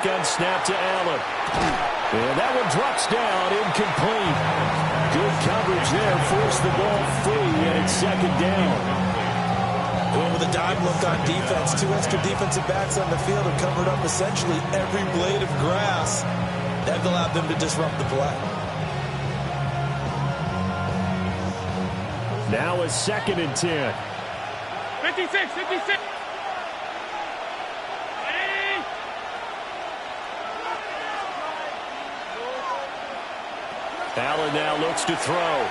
shotgun snap to Allen. And that one drops down, incomplete. Good coverage there, forced the ball free, and it's second down. Well, with a dime look on defense, 2 extra defensive backs on the field have covered up essentially every blade of grass. That allowed them to disrupt the play. Now a 2nd and 10. 56, 56. Allen now looks to throw.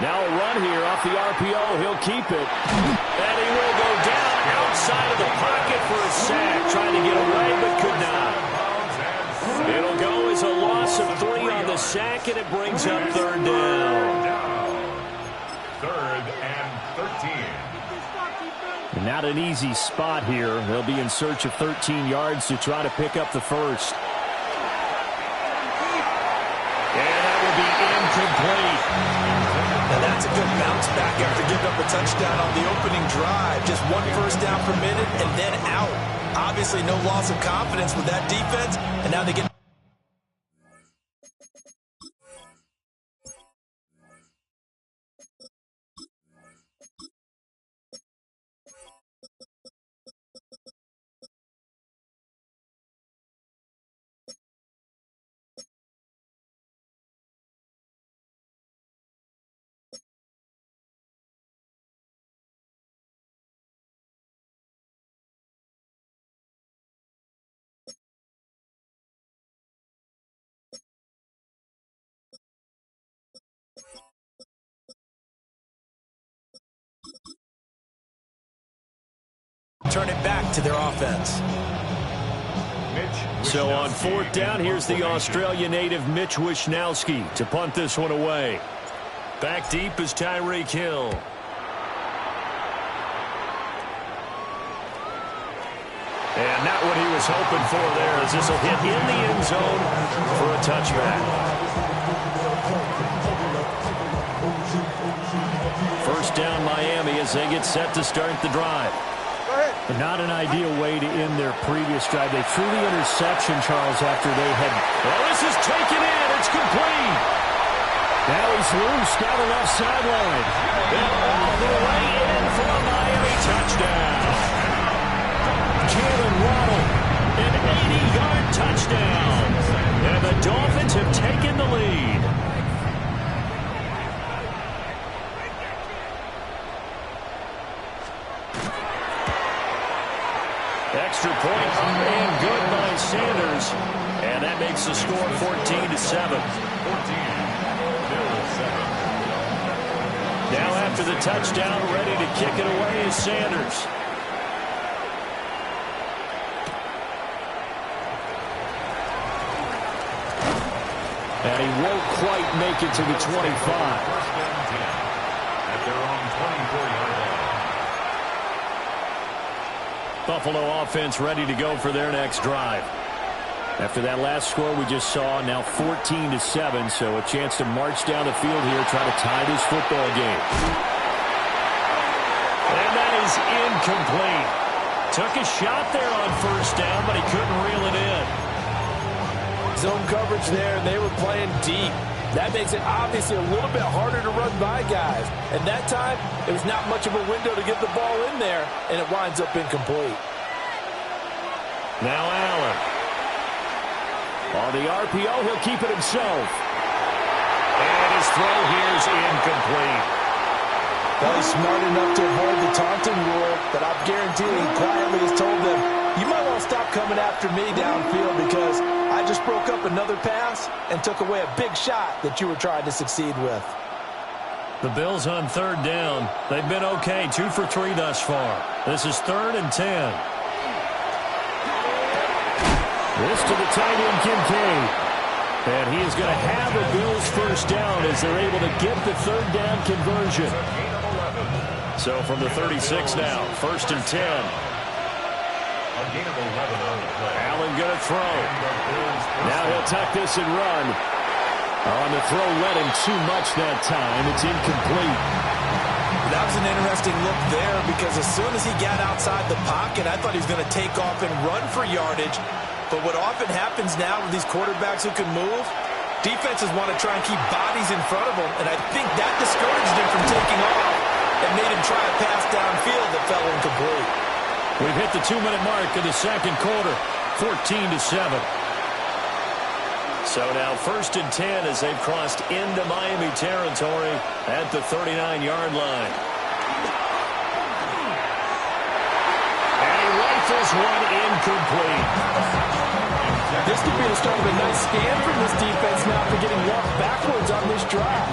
Now a run here off the RPO. He'll keep it. And he will go down outside of the pocket for a sack. Trying to get away, but could not. It'll go as a loss of 3 on the sack, and it brings up 3rd down. 3rd and 13. Not an easy spot here. They'll be in search of 13 yards to try to pick up the first. Incomplete. Now that's a good bounce back after giving up a touchdown on the opening drive. Just 1 first down per minute and then out. Obviously no loss of confidence with that defense, and now they get... turn it back to their offense. So on 4th down, here's the Australia native Mitch Wishnowsky to punt this one away. Back deep is Tyreek Hill. And not what he was hoping for there, as this will hit in the end zone for a touchback. First down Miami as they get set to start the drive. But not an ideal way to end their previous drive. They threw the interception, Charles, after they had... Well, this is taken in. It's complete. Now he's loose down the left sideline. And all the way in for a Miami touchdown. Jalen Waddle, an 80-yard touchdown. And the Dolphins have taken the lead. Extra point up and good by Sanders. And that makes the score 14-7. Now after the touchdown, ready to kick it away is Sanders. And he won't quite make it to the 25. At their own 24-yard line. Buffalo offense ready to go for their next drive. After that last score we just saw, now 14-7, so a chance to march down the field here, try to tie this football game. And that is incomplete. Took a shot there on first down, but he couldn't reel it in. Zone coverage there, and they were playing deep. That makes it obviously a little bit harder to run by guys. And that time, there was not much of a window to get the ball in there, and it winds up incomplete. Now Allen. On the RPO, he'll keep it himself. And his throw here is incomplete. Well, he's smart enough to avoid the taunting rule, but I'm guaranteeing he quietly has told them, you might want to stop coming after me downfield because I just broke up another pass and took away a big shot that you were trying to succeed with. The Bills on 3rd down. They've been okay, 2 for 3 thus far. This is 3rd and 10. This to the tight end, Kincaid. And he is going to have a Bills first down as they're able to get the 3rd down conversion. So from the 36 now, 1st and 10. Allen going to throw. Now he'll tuck this and run. On the throw, led him too much that time. It's incomplete. That was an interesting look there because as soon as he got outside the pocket, I thought he was going to take off and run for yardage. But what often happens now with these quarterbacks who can move, defenses want to try and keep bodies in front of them, and I think that discouraged him from taking off and made him try a pass downfield that fell incomplete. We've hit the 2-minute mark of the second quarter, 14-7. So now 1st and 10 as they've crossed into Miami territory at the 39-yard line. And he rifles one incomplete. This could be the start of a nice scan from this defense now for getting walked backwards on this drive.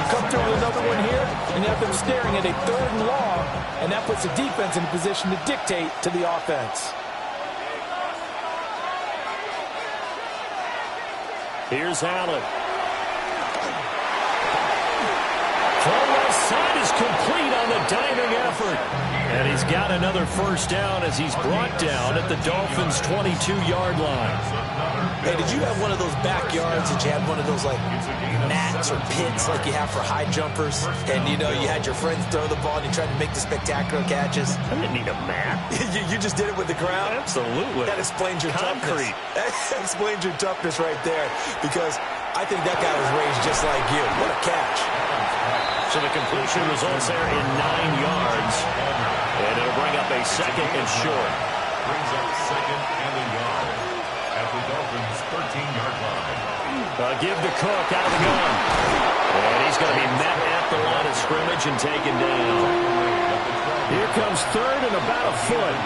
Come through with another one here, and you have them staring at a 3rd and long, and that puts the defense in a position to dictate to the offense. Here's Allen. Throw left side is complete on the diving effort. And he's got another first down as he's brought down at the Dolphins' 22-yard line. Hey, did you have one of those backyards that you had one of those, like, mats or pits like you have for high jumpers? And, you know, you had your friends throw the ball and you tried to make the spectacular catches? I didn't need a mat. you just did it with the ground? Absolutely. That explains your Concrete. toughness. That explains your toughness right there, because I think that guy was raised just like you. What a catch. So the completion results there in 9 yards. And it'll bring up a 2nd and short. Brings up 2nd and a yard at the Dolphins' 13-yard line. Give to Cook out of the gun. And he's going to be met at the line of scrimmage and taken down. Here comes 3rd and about a foot.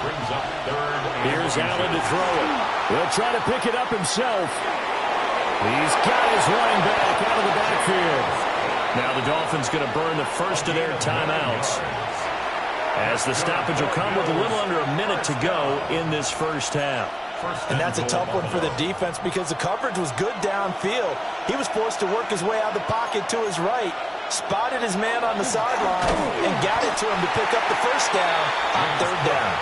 Brings up 3rd and Here's Allen to throw it. He'll try to pick it up himself. He's got his running back out of the backfield. Now the Dolphins going to burn the first of their timeouts, as the stoppage will come with a little under a minute to go in this first half. And that's a tough one for the defense because the coverage was good downfield. He was forced to work his way out of the pocket to his right, spotted his man on the sideline, and got it to him to pick up the first down on 3rd down.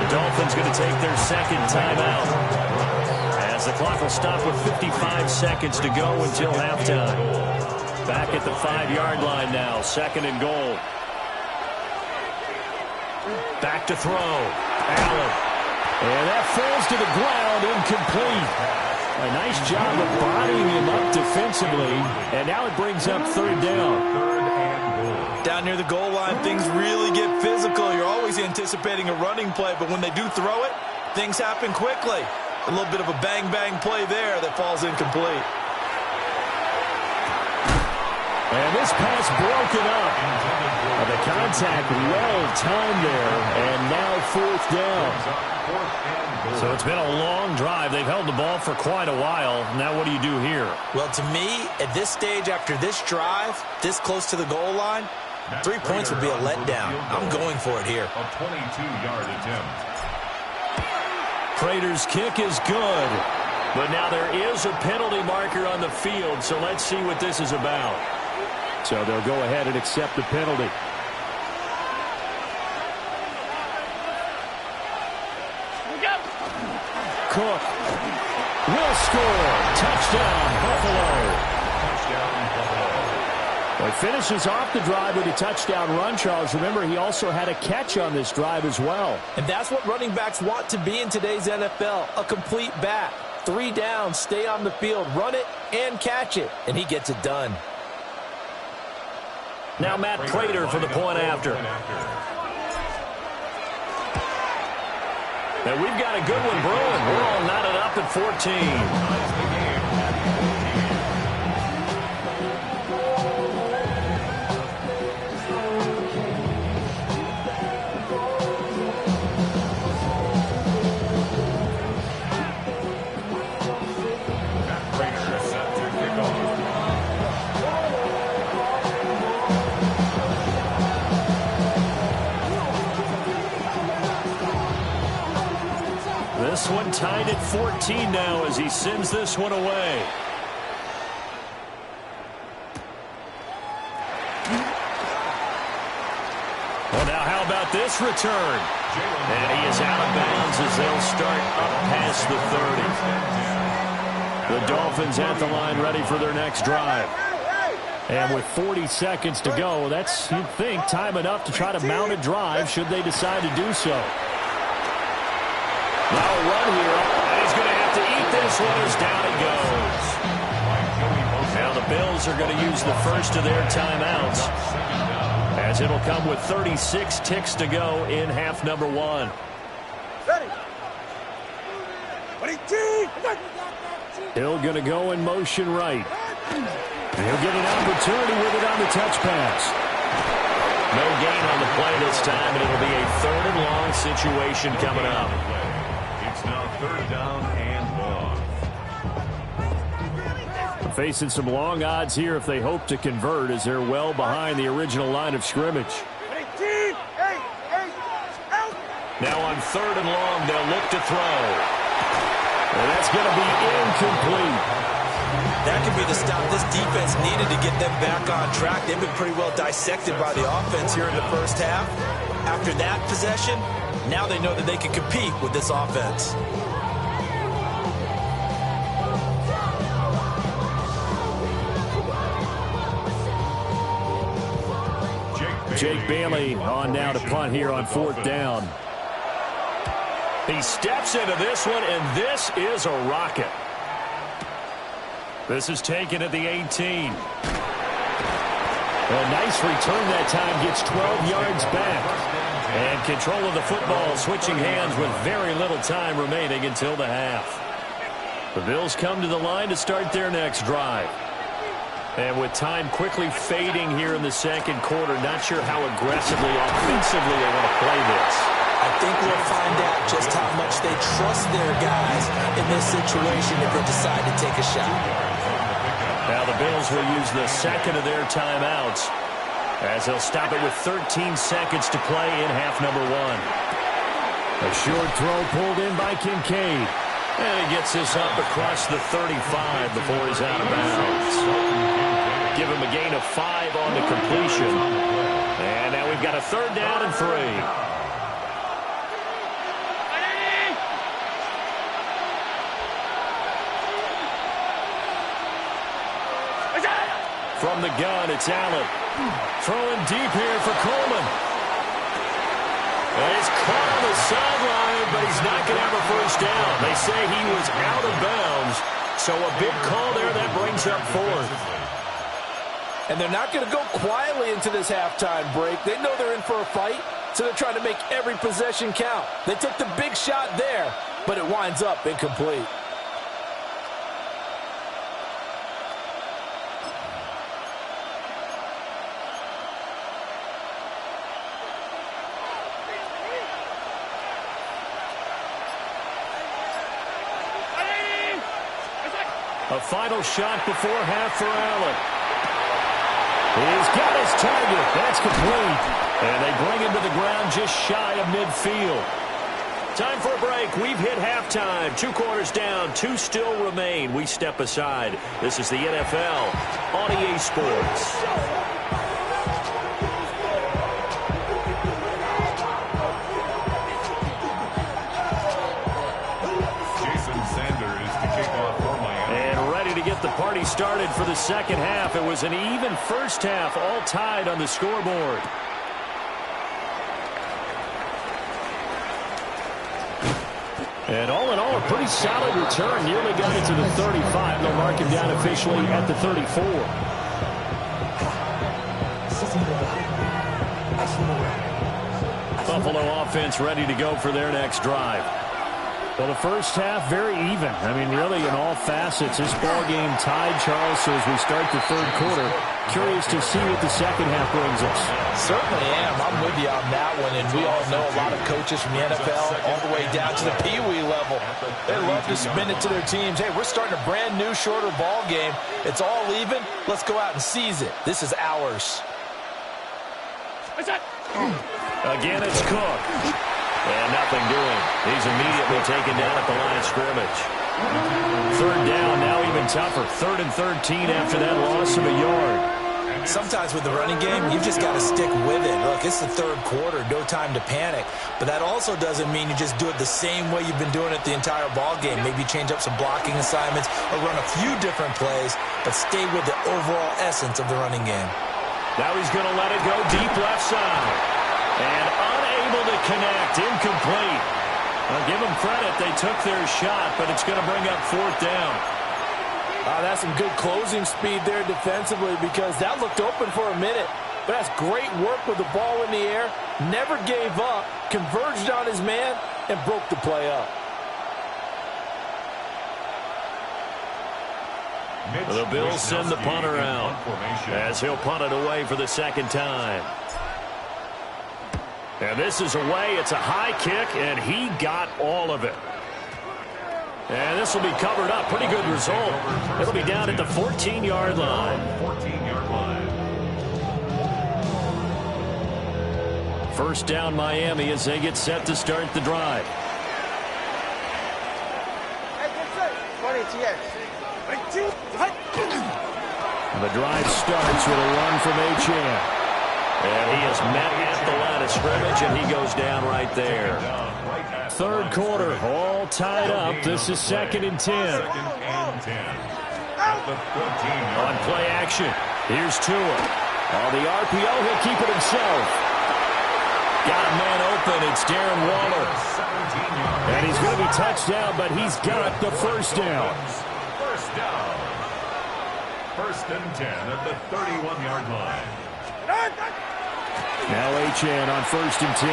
The Dolphins going to take their second timeout, as the clock will stop with 55 seconds to go until halftime. Back at the 5-yard line now, 2nd and goal. Back to throw. Allen. And that falls to the ground, incomplete. A nice job of bodying him up defensively. And now it brings up 3rd down. Down near the goal line, things really get physical. You're always anticipating a running play, but when they do throw it, things happen quickly. A little bit of a bang-bang play there that falls incomplete. And this pass broken up. The contact well-timed there, and now 4th down. So it's been a long drive. They've held the ball for quite a while. Now what do you do here? Well, to me, at this stage, after this drive, this close to the goal line, 3 points would be a letdown. I'm going for it here. A 22-yard attempt. Prater's kick is good. But now there is a penalty marker on the field, so let's see what this is about. So they'll go ahead and accept the penalty. Cook will score. Touchdown, Buffalo. Well, he finishes off the drive with a touchdown run, Charles. Remember, he also had a catch on this drive as well. And that's what running backs want to be in today's NFL, a complete back. 3 down, stay on the field, run it, and catch it. And he gets it done. Now Matt Prater for the point after. And we've got a good one brewing. We're all knotted up at 14. This one tied at 14 now as he sends this one away. Well, now how about this return? And he is out of bounds as they'll start up past the 30. The Dolphins at the line ready for their next drive. And with 40 seconds to go, that's, you'd think, time enough to try to mount a drive should they decide to do so. Now a run here. this one is down it goes. Now the Bills are going to use the first of their timeouts, as it'll come with 36 ticks to go in half number one. Hill going to go in motion right. He'll get an opportunity with it on the touch pass. No gain on the play this time, and it'll be a 3rd and long situation coming up. It's now 3rd down and long. Facing some long odds here if they hope to convert, as they're well behind the original line of scrimmage. Now on 3rd and long, they'll look to throw. And that's going to be incomplete. That could be the stop this defense needed to get them back on track. They've been pretty well dissected by the offense here in the first half. After that possession, now they know that they can compete with this offense. Jake Bailey on now to punt here on 4th down. He steps into this one, and this is a rocket. This is taken at the 18. A nice return that time, gets 12 yards back. And control of the football switching hands with very little time remaining until the half. The Bills come to the line to start their next drive. And with time quickly fading here in the second quarter, not sure how aggressively, offensively they want to play this. I think we'll find out just how much they trust their guys in this situation if they decide to take a shot. Now the Bills will use the second of their timeouts, as they'll stop it with 13 seconds to play in half number one. A short throw pulled in by Kincaid. And he gets this up across the 35 before he's out of bounds. Give him a gain of 5 on the completion. And now we've got a 3rd down and 3. From the gun, it's Allen. Throwing deep here for Coleman. And it's caught on the sideline, but he's not going to have a first down. They say he was out of bounds, so a big call there that brings up 4th. And they're not going to go quietly into this halftime break. They know they're in for a fight, so they're trying to make every possession count. They took the big shot there, but it winds up incomplete. A final shot before half for Allen. He's got his target. That's complete. And they bring him to the ground just shy of midfield. Time for a break. We've hit halftime. 2 quarters down. 2 still remain. We step aside. This is the NFL on EA Sports. Get the party started for the second half. It was an even first half, all tied on the scoreboard. And all in all, a pretty solid return. Nearly got it to the 35. They'll mark him down officially at the 34. Buffalo offense ready to go for their next drive. Well, the first half, very even. I mean, really in all facets. This ball game tied, Charles, so as we start the third quarter, curious to see what the second half brings us. Certainly am. I'm with you on that one, and we all know a lot of coaches from the NFL all the way down to the Pee-wee level. They love to spin it to their teams. Hey, we're starting a brand new, shorter ball game. It's all even. Let's go out and seize it. This is ours. Again, it's Cook. And nothing doing. He's immediately taken down at the line of scrimmage. 3rd down, now even tougher. 3rd and 13 after that loss of a yard. Sometimes with the running game, you've just got to stick with it. Look, it's the third quarter, no time to panic. But that also doesn't mean you just do it the same way you've been doing it the entire ball game. Maybe change up some blocking assignments or run a few different plays, but stay with the overall essence of the running game. Now he's going to let it go deep left side. And unable to connect, incomplete. I'll give them credit. They took their shot, but it's going to bring up fourth down. That's some good closing speed there defensively because that looked open for a minute. But that's great work with the ball in the air. Never gave up, converged on his man, and broke the play up. The Bills send the punter out as he'll punt it away for the second time. And this is away. It's a high kick, and he got all of it. And this will be covered up. Pretty good result. It'll be down at the 14-yard line. 14-yard line. First down Miami as they get set to start the drive. The drive starts with a run from Achane. And he is met at the line of scrimmage, and he goes down right there. Third quarter, all tied up. This is 2nd and 10. Second and 10. At the 14-yard On play action, here's Tua. On the RPO, he'll keep it himself. Got a man open. It's Darren Waller. And he's going to be touched down, but he's got the first down. First down. First and 10 at the 31-yard line. Now Achane on 1st and 10.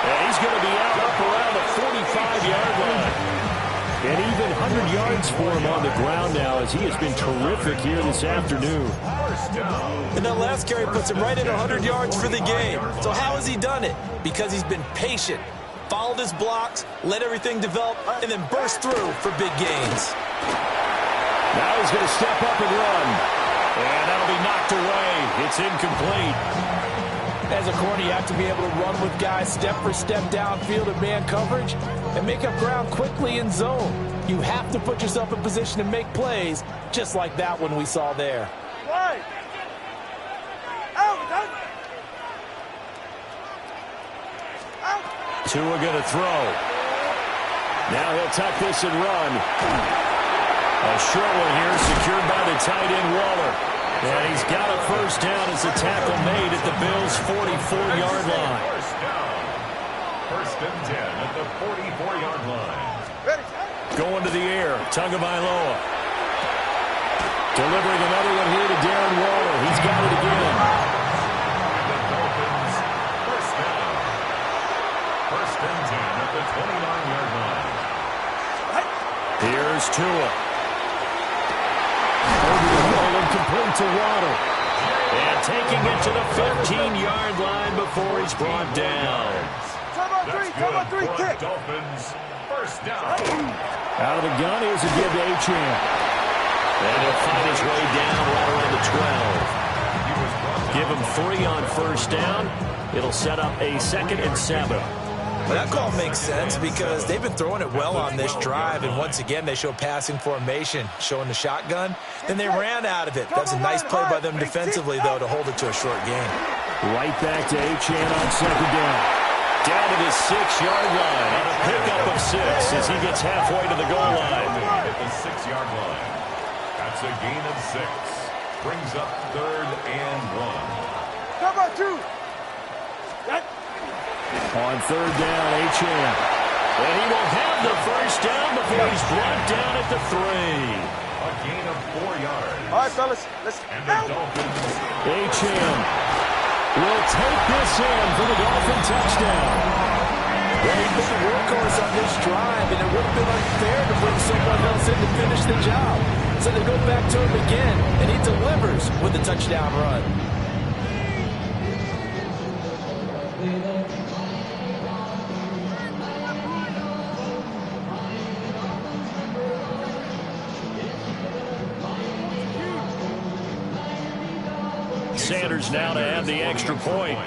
And he's going to be out up around the 45-yard line. And even 100 yards for him on the ground now as he has been terrific here this afternoon. And that last carry puts him right at 100 yards for the game. So how has he done it? Because he's been patient, followed his blocks, let everything develop, and then burst through for big gains. Now he's going to step up and run. And that'll be knocked away. It's incomplete. As a corner, you have to be able to run with guys step for step downfield in man coverage and make up ground quickly in zone. You have to put yourself in position to make plays, just like that one we saw there. Tua going to throw. Now he'll tuck this and run. A short one here, secured by the tight end Waller. And he's got a first down as the tackle made at the Bills' 44-yard line. First down. First and 10 at the 44-yard line. Going to the air, Tagovailoa. Delivering another one here to Darren Waller. He's got it again. And the Dolphins, first down. First and 10 at the 29-yard line. Here's Tua. Over the middle and complete to Waddle. And taking it to the 15-yard line before he's brought down. That's good for Dolphins. First down. Out of the gun, here's a give to Achane. And he'll find his way down right around the 12. Give him 3 on first down. It'll set up a 2nd and 7. That call makes sense because they've been throwing it well on this drive, and once again they show passing formation, showing the shotgun. Then they ran out of it. That's a nice play by them defensively, though, to hold it to a short game. Right back to Achane on 2nd down. Down to the 6-yard line on a pickup of 6 as he gets halfway to the goal line. At the 6-yard line. That's a gain of 6. Brings up 3rd and 1. On 3rd down, Achane. And he will have the first down before he's brought down at the 3. A gain of 4 yards. All right, fellas, let's And the Dolphins. Achane will take this in for the Dolphin touchdown. Well, he's been the workhorse on this drive, and it would have been unfair to bring someone else in to finish the job. So they go back to him again, and he delivers with a touchdown run. Sanders now to add the extra point.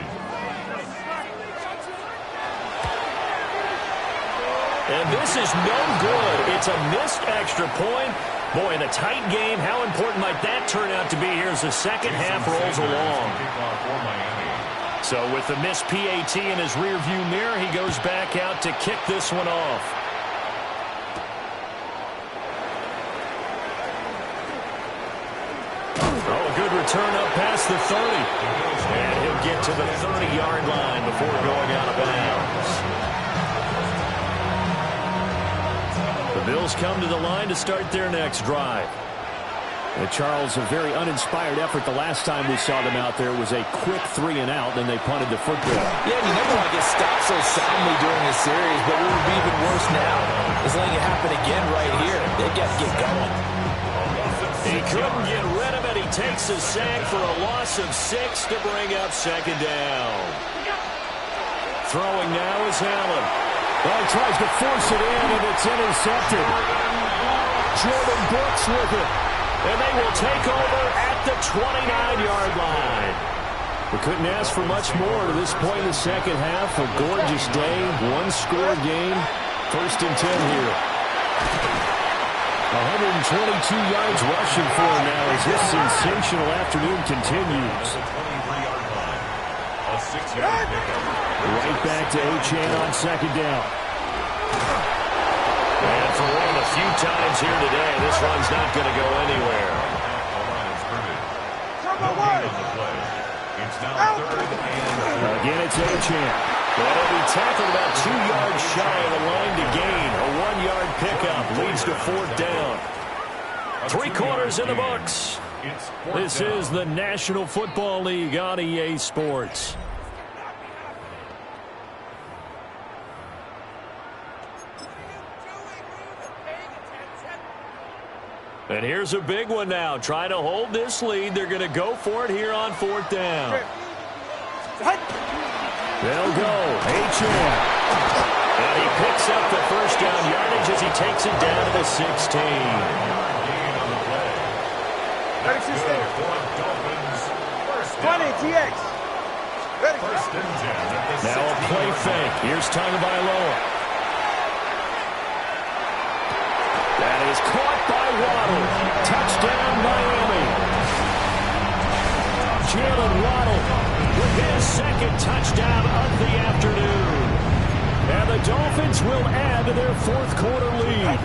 And this is no good. It's a missed extra point. Boy, in a tight game, how important might that turn out to be here as the second half rolls along? So with the missed PAT in his rearview mirror, he goes back out to kick this one off. Oh, good return up past the 30. And he'll get to the 30-yard line before going out of bounds. The Bills come to the line to start their next drive. Charles, a very uninspired effort the last time we saw them out there was a quick 3-and-out, then they punted the football. Yeah, you never want to get stopped so soundly during a series, but it would be even worse now. Is letting it happen again right here. They got to get going. He couldn't get rid of it. He takes a sack for a loss of 6 to bring up second down. Throwing now is Allen. Well, he tries to force it in, and it's intercepted. Jordan Brooks with it. And they will take over at the 29-yard line. We couldn't ask for much more to this point in the second half. A gorgeous day, one-score game. 1st and 10 here. 122 yards rushing for him now as this sensational afternoon continues. Right back to Achane on second down. And for one of the few times here today, this one's not going to go anywhere. Again, it's Achane. But he'll be tackled about 2 yards shy of the line to gain. A 1-yard pickup leads to 4th down. 3 quarters in the books. This is the National Football League on EA Sports. And here's a big one now. Trying to hold this lead. They're going to go for it here on 4th down. They'll go. Achane. And he picks up the first down yardage as he takes it down to the 16. Now a play fake. Here's Tagovailoa. That is caught by Waddle. Touchdown, Miami. Jalen Waddle with his second touchdown of the afternoon. And the Dolphins will add to their 4th quarter lead.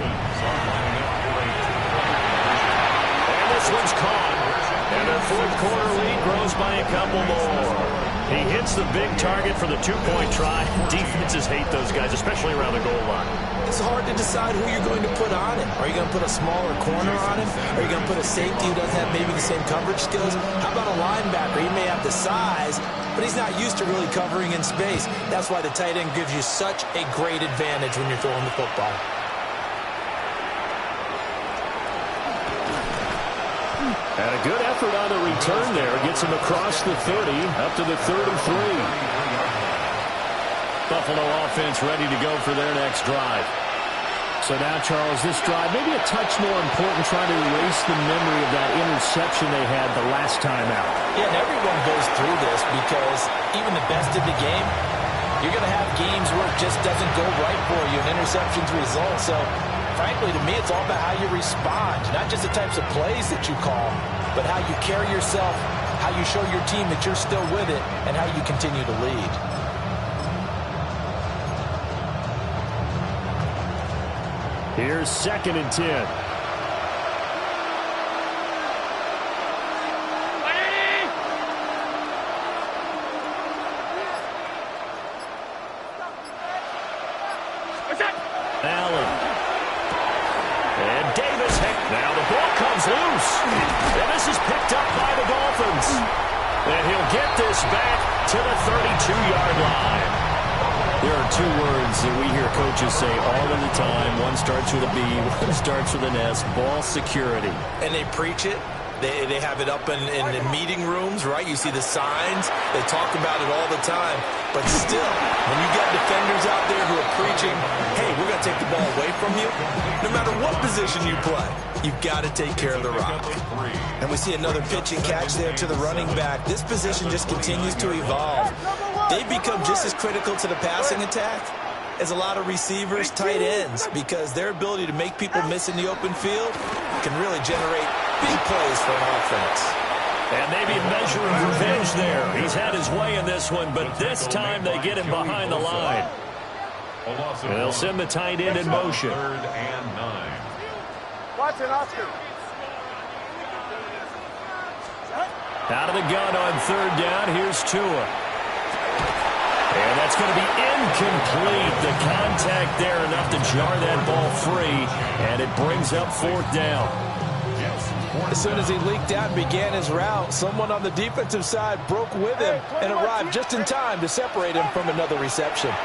And this one's caught. And their 4th quarter lead grows by a couple more. He hits the big target for the 2-point try. Defenses hate those guys, especially around the goal line. It's hard to decide who you're going to put on him. Are you going to put a smaller corner on him? Are you going to put a safety who doesn't have maybe the same coverage skills? How about a linebacker? He may have the size, but he's not used to really covering in space. That's why the tight end gives you such a great advantage when you're throwing the football. And a good effort on the return there. Gets him across the 30, up to the 33. Buffalo offense ready to go for their next drive. So now, Charles, this drive maybe a touch more important, trying to erase the memory of that interception they had the last time out. Yeah, and everyone goes through this because even the best of the game, you're going to have games where it just doesn't go right for you, and interceptions result. So, frankly, to me, it's all about how you respond, not just the types of plays that you call, but how you carry yourself, how you show your team that you're still with it, and how you continue to lead. Here's 2nd and 10. Allen. And Davis. Now the ball comes loose. And this is picked up by the Dolphins. And he'll get this back to the 32-yard line. There are 2 words that we hear coaches say all of the time. One starts with a B, one starts with an S. Ball security. And they preach it. They have it up in the meeting rooms, right? You see the signs. They talk about it all the time. But still, when you got defenders out there who are preaching, hey, we're going to take the ball away from you, no matter what position you play, you've got to take care of the rock. And we see another pitch and catch there to the running back. This position just continues to evolve. They become just as critical to the passing attack as a lot of receivers, tight ends, because their ability to make people miss in the open field can really generate big plays for an offense. And maybe a measure of revenge there. He's had his way in this one, but this time they get him behind the line. And they'll send the tight end in motion. 3rd and 9. Watch it, Oscar. Out of the gun on 3rd down. Here's Tua. And that's going to be incomplete. The contact there enough to jar that ball free, and it brings up fourth down. As soon as he leaked out and began his route, someone on the defensive side broke with him and arrived just in time to separate him from another reception. And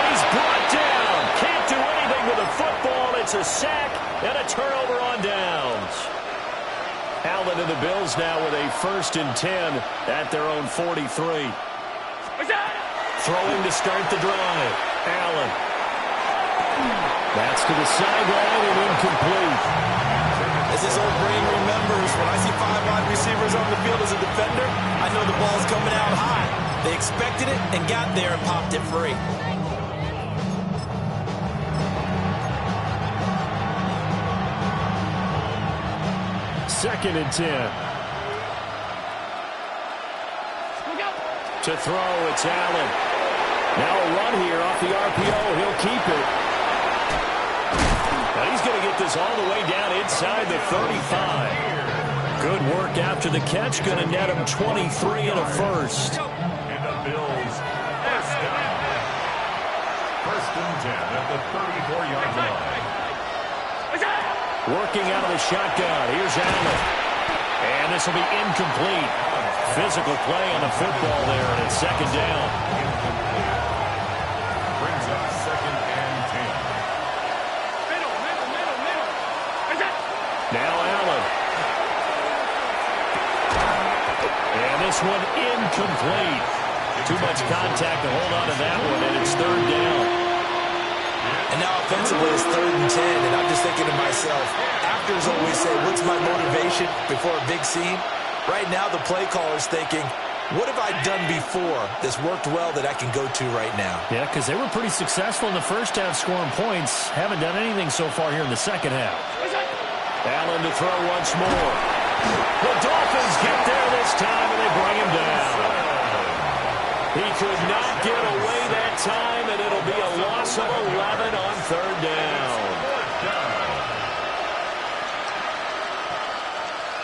he's brought down. Can't do anything with a football. It's a sack and a turnover on downs. Allen and the Bills now with a 1st and 10 at their own 43. Throwing to start the drive. Allen. That's to the sideline and incomplete. As his old brain remembers, when I see 5 wide receivers on the field as a defender, I know the ball's coming out high. They expected it and got there and popped it free. Second and 10. To throw, it's Allen. Now a run here off the RPO. He'll keep it. Now he's going to get this all the way down inside the 35. Good work after the catch. Going to net him 23 and a first. And the Bills first down. 1st and 10 at the 34-yard line. Working out of the shotgun. Here's Allen. And this will be incomplete. Physical play on the football there, and it's 2nd down. Brings up 2nd and 10. Now Allen. And this one incomplete. Too much contact to hold on to that one, and it's 3rd down. And now offensively it's 3rd and 10, and I'm just thinking to myself, actors always say, what's my motivation before a big scene? Right now the play caller's thinking, what have I done before that's worked well that I can go to right now? Yeah, because they were pretty successful in the first half scoring points. Haven't done anything so far here in the second half. Allen to throw once more. The Dolphins get there this time, and they bring him down. He could not get away that time, and it'll be a loss of 11 on 3rd down.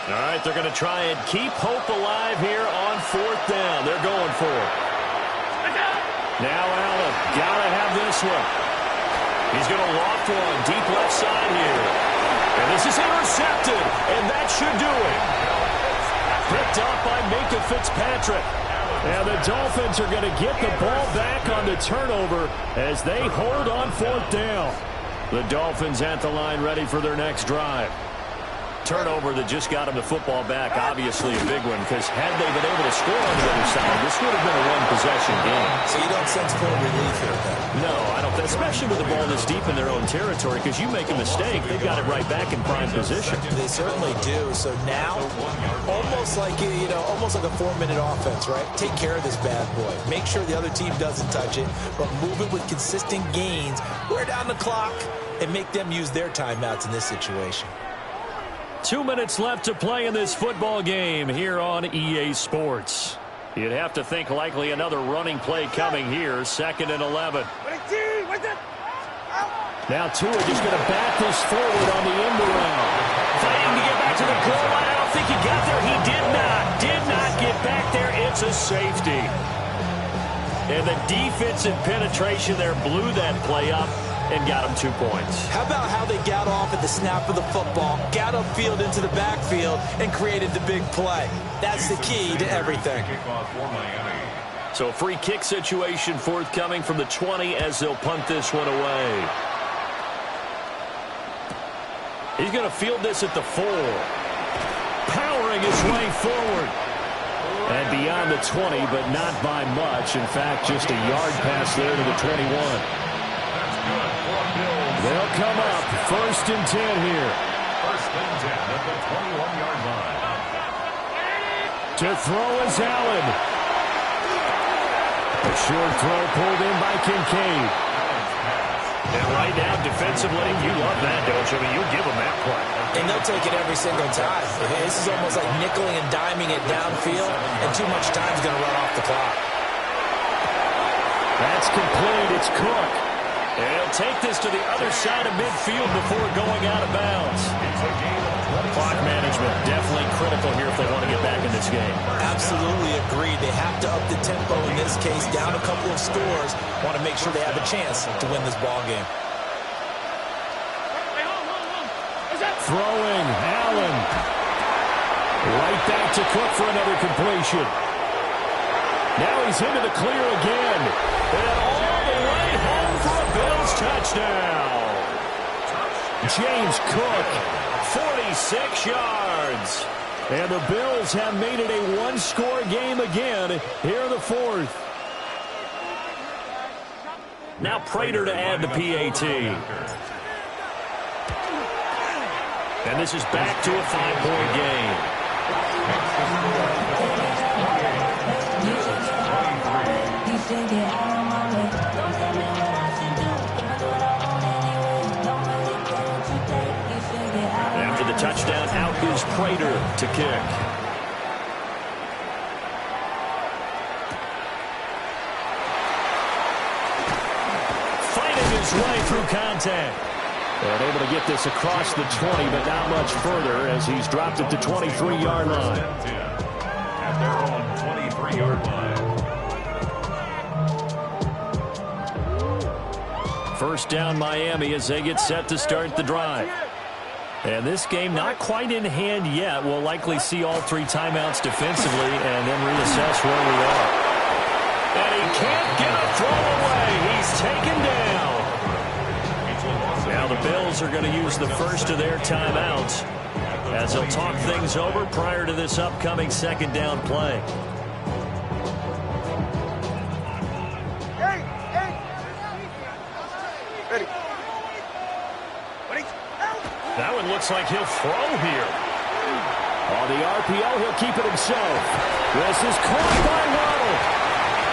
All right, they're going to try and keep hope alive here on 4th down. They're going for it. Now Allen, got to have this one. He's going to loft one deep left side here. And this is intercepted, and that should do it. Picked up by Minkah Fitzpatrick. And the Dolphins are going to get the ball back on the turnover as they hold on 4th down. The Dolphins at the line ready for their next drive. Turnover that just got him the football back, obviously a big one, because had they been able to score on the other side, this would have been a one-possession game. So you don't sense full relief here, then? No, I don't, especially with the ball this deep in their own territory, because you make a mistake, they've got it right back in prime position. They certainly do. So now, almost like almost like a 4-minute offense, right? Take care of this bad boy. Make sure the other team doesn't touch it, but move it with consistent gains. Wear down the clock and make them use their timeouts in this situation. 2 minutes left to play in this football game here on EA Sports. You'd have to think likely another running play coming here. 2nd and 11. Now Tua just going to back this forward on the end around. Fighting to get back to the goal line. I don't think he got there. He did not get back there. It's a safety. And the defensive penetration there blew that play up and got him 2 points. How about how they got off at the snap of the football, got upfield into the backfield, and created the big play? That's the key to everything. So a free kick situation forthcoming from the 20 as they'll punt this one away. He's going to field this at the 4. Powering his way forward. And beyond the 20, but not by much. In fact, just a yard pass there to the 21. They'll come up 1st and 10 here. 1st and 10 at the 21-yard line. To throw is Allen. A short throw pulled in by Kincaid. And right now, defensively, you love that, don't you? I mean, you give them that play. And they'll take it every single time. This is almost like nickeling and diming it downfield, and too much time is going to run off the clock. That's complete. It's Cook. And he'll take this to the other side of midfield before going out of bounds. Clock management definitely critical here if they want to get back in this game. Absolutely agreed. They have to up the tempo in this case, down a couple of scores. Want to make sure they have a chance to win this ball game. Throwing, Allen. Right back to Cook for another completion. Now he's into the clear again. And all the way home for a Bills touchdown. James Cook, 46 yards. And the Bills have made it a one-score game again here in the fourth. Now Prater to add the PAT. And this is back to a 5-point game. After the touchdown, out is Prater to kick. Fighting his way through contact. And able to get this across the 20, but not much further as he's dropped it to 23-yard line. At their own 23-yard line. First down Miami as they get set to start the drive. And this game not quite in hand yet. We'll likely see all three timeouts defensively and then reassess where we are. And he can't get a throw away. He's taken down. Now the Bills are going to use the first of their timeouts as they'll talk things over prior to this upcoming second down play. Ready. That one looks like he'll throw here. On the RPO, he'll keep it himself. This is caught by Waddle.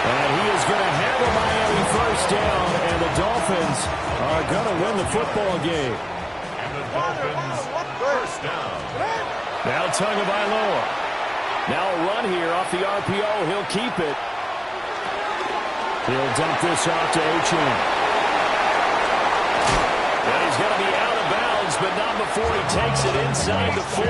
And he is going to have a Miami first down, and the Dolphins are going to win the football game. And the Dolphins first down. Now Tagovailoa. Now a run here off the RPO. He'll keep it. He'll dump this off to Achane. And he's going to be out of bounds, but not before he takes it inside the 40.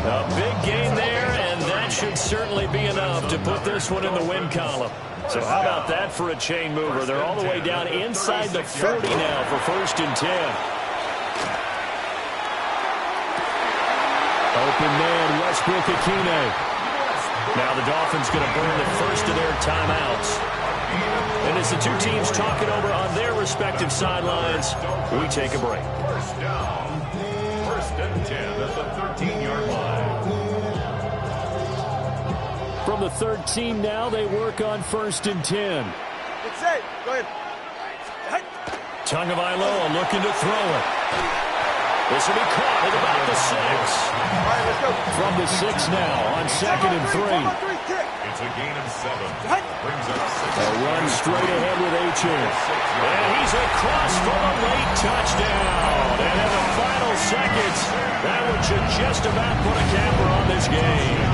A big gain there, and that should certainly be enough to put this one in the win column. So how about that for a chain mover? They're all the way down inside the 40 now for first and 10. Open man, Westbrook-Ikhine. Now the Dolphins going to burn the first of their timeouts. And as the two teams talk it over on their respective sidelines, we take a break. First down. First and 10 at the 13-yard line. From the 13 now, they work on first and 10. It's safe. Go ahead. Tagovailoa looking to throw it. This will be caught at about the 6. All right, let's go. From the 6 now on second and 3. It's a gain of 7. Brings up 6. A run straight ahead with Achane. And he's across for a late touchdown. And in the final seconds, that one should just about put a capper on this game.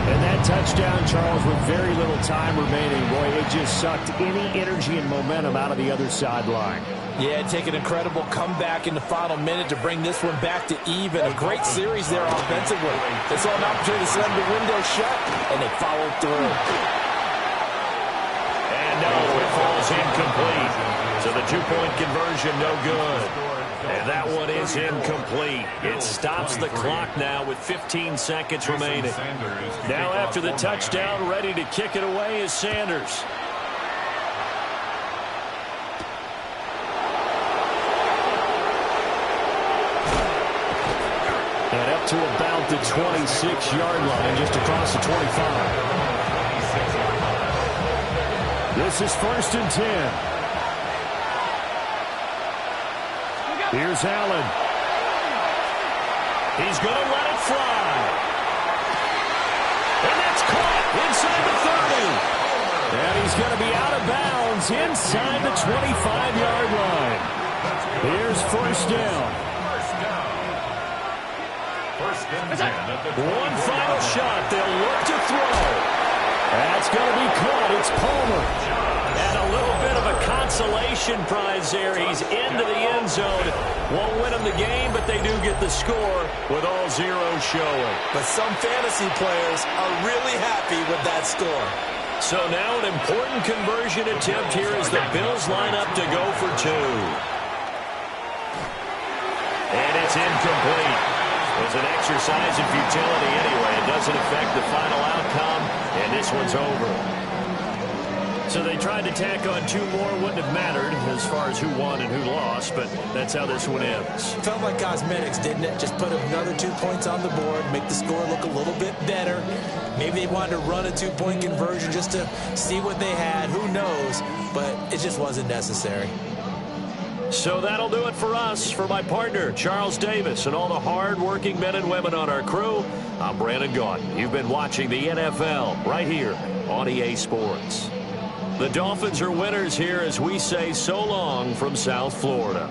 And that touchdown, Charles, with very little time remaining, boy, it just sucked any energy and momentum out of the other sideline. Yeah, take an incredible comeback in the final minute to bring this one back to even. A great series there offensively. They saw an opportunity to slam the window shut, and they followed through. And no, it falls incomplete. So the two-point conversion, no good. And that one is incomplete. It stops the clock now with 15 seconds remaining. Now after the touchdown, ready to kick it away is Sanders. And up to about the 26-yard line, just across the 25. This is first and 10. Here's Allen. He's going to let it fly. And that's caught inside the 30. And he's going to be out of bounds inside the 25-yard line. Here's first down. One final shot. They'll look to throw. That's going to be caught. It's Palmer. At possession prize there. He's into the end zone. Won't win them the game, but they do get the score with all zeros showing. But some fantasy players are really happy with that score. So now an important conversion attempt here as the Bills line up to go for 2. And it's incomplete. It was an exercise in futility anyway. It doesn't affect the final outcome, and this one's over. So they tried to tack on 2 more. Wouldn't have mattered as far as who won and who lost, but that's how this one ends. Felt like cosmetics, didn't it? Just put another 2 points on the board, make the score look a little bit better. Maybe they wanted to run a 2-point conversion just to see what they had. Who knows? But it just wasn't necessary. So that'll do it for us. For my partner, Charles Davis, and all the hard-working men and women on our crew, I'm Brandon Gaudin. You've been watching the NFL right here on EA Sports. The Dolphins are winners here as we say so long from South Florida.